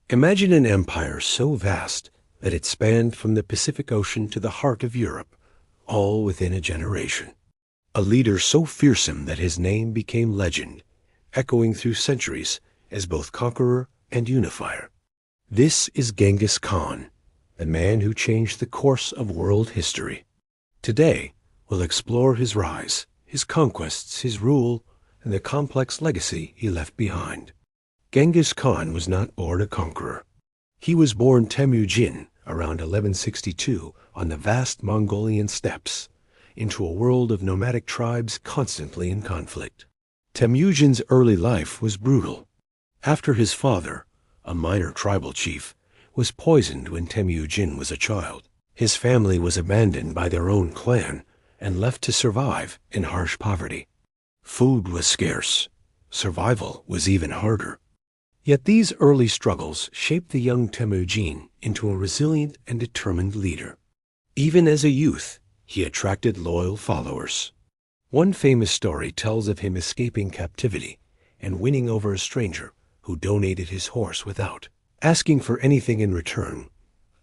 Imagine an empire so vast that it spanned from the Pacific Ocean to the heart of Europe, all within a generation. A leader so fearsome that his name became legend, echoing through centuries as both conqueror and unifier. This is Genghis Khan, the man who changed the course of world history. Today, we'll explore his rise, his conquests, his rule, and the complex legacy he left behind. Genghis Khan was not born a conqueror. He was born Temujin around 1162 on the vast Mongolian steppes, into a world of nomadic tribes constantly in conflict. Temujin's early life was brutal. After his father, a minor tribal chief, was poisoned when Temujin was a child, his family was abandoned by their own clan and left to survive in harsh poverty. Food was scarce. Survival was even harder. Yet these early struggles shaped the young Temujin into a resilient and determined leader. Even as a youth, he attracted loyal followers. One famous story tells of him escaping captivity and winning over a stranger who donated his horse without asking for anything in return,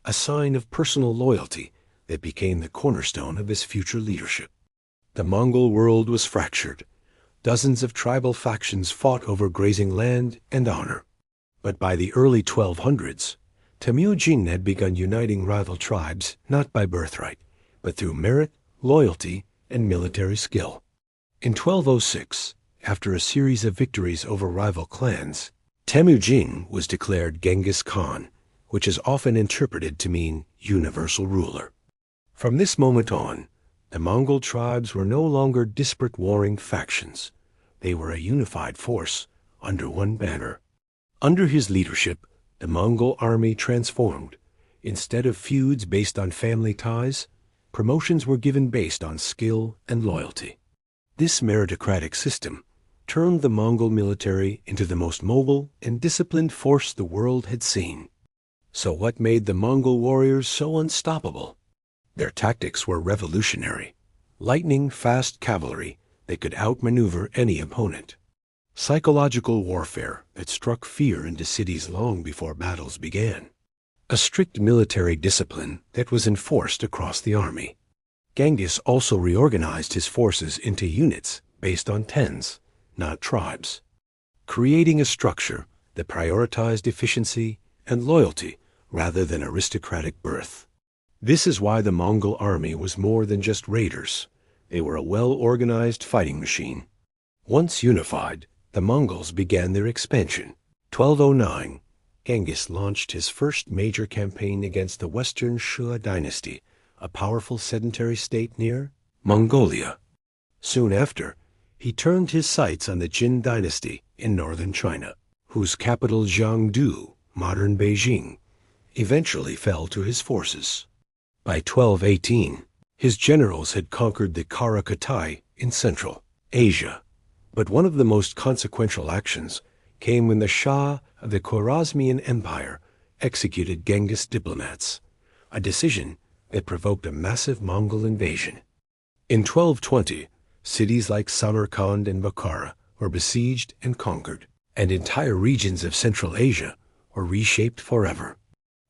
a sign of personal loyalty that became the cornerstone of his future leadership. The Mongol world was fractured. Dozens of tribal factions fought over grazing land and honor. But by the early 1200s, Temujin had begun uniting rival tribes not by birthright, but through merit, loyalty, and military skill. In 1206, after a series of victories over rival clans, Temujin was declared Genghis Khan, which is often interpreted to mean universal ruler. From this moment on, the Mongol tribes were no longer disparate warring factions. They were a unified force under one banner. Under his leadership, the Mongol army transformed. Instead of feuds based on family ties, promotions were given based on skill and loyalty. This meritocratic system turned the Mongol military into the most mobile and disciplined force the world had seen. So what made the Mongol warriors so unstoppable? Their tactics were revolutionary. Lightning-fast cavalry that could outmaneuver any opponent. Psychological warfare that struck fear into cities long before battles began. A strict military discipline that was enforced across the army. Genghis also reorganized his forces into units based on tens, not tribes, creating a structure that prioritized efficiency and loyalty rather than aristocratic birth. This is why the Mongol army was more than just raiders. They were a well-organized fighting machine. Once unified, the Mongols began their expansion. 1209, Genghis launched his first major campaign against the Western Shu dynasty, a powerful sedentary state near Mongolia. Soon after, he turned his sights on the Jin dynasty in northern China, whose capital Jiangdu, modern Beijing, eventually fell to his forces. By 1218, his generals had conquered the Karakutai in Central Asia. But one of the most consequential actions came when the Shah of the Khwarezmian Empire executed Genghis diplomats, a decision that provoked a massive Mongol invasion. In 1220, cities like Samarkand and Bukhara were besieged and conquered, and entire regions of Central Asia were reshaped forever.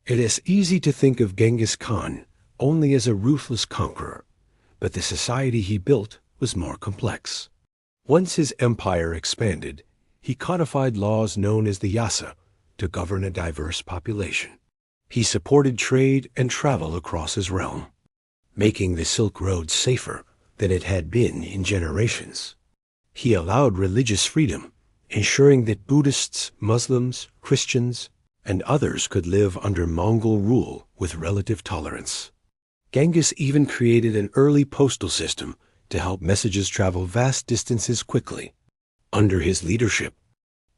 It is easy to think of Genghis Khan only as a ruthless conqueror, but the society he built was more complex. Once his empire expanded, he codified laws known as the Yasa to govern a diverse population. He supported trade and travel across his realm, making the Silk Road safer than it had been in generations. He allowed religious freedom, ensuring that Buddhists, Muslims, Christians, and others could live under Mongol rule with relative tolerance. Genghis even created an early postal system to help messages travel vast distances quickly. Under his leadership,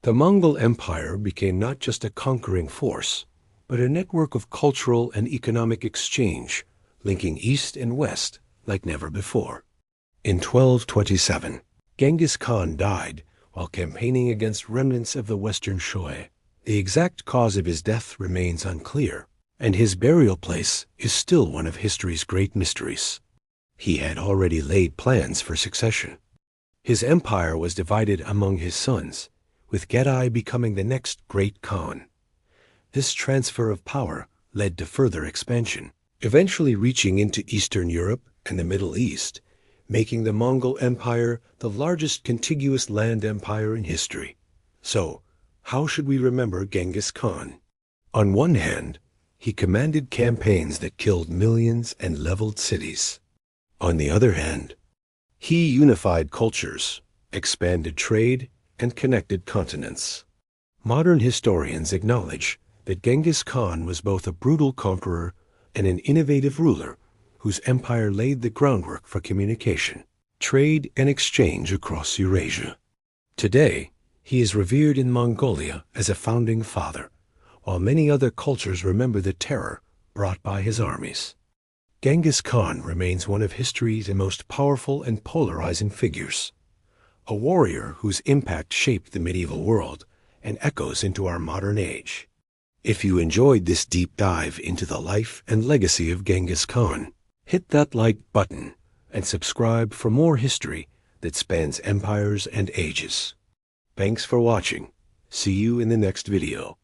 the Mongol Empire became not just a conquering force, but a network of cultural and economic exchange, linking East and West like never before. In 1227, Genghis Khan died while campaigning against remnants of the Western Shui. The exact cause of his death remains unclear, and his burial place is still one of history's great mysteries. He had already laid plans for succession. His empire was divided among his sons, with Gedai becoming the next great Khan. This transfer of power led to further expansion, eventually reaching into Eastern Europe and the Middle East, making the Mongol Empire the largest contiguous land empire in history. So, how should we remember Genghis Khan? On one hand, he commanded campaigns that killed millions and leveled cities. On the other hand, he unified cultures, expanded trade, and connected continents. Modern historians acknowledge that Genghis Khan was both a brutal conqueror and an innovative ruler whose empire laid the groundwork for communication, trade, and exchange across Eurasia. Today, he is revered in Mongolia as a founding father, while many other cultures remember the terror brought by his armies. Genghis Khan remains one of history's most powerful and polarizing figures, a warrior whose impact shaped the medieval world and echoes into our modern age. If you enjoyed this deep dive into the life and legacy of Genghis Khan, hit that like button and subscribe for more history that spans empires and ages. Thanks for watching. See you in the next video.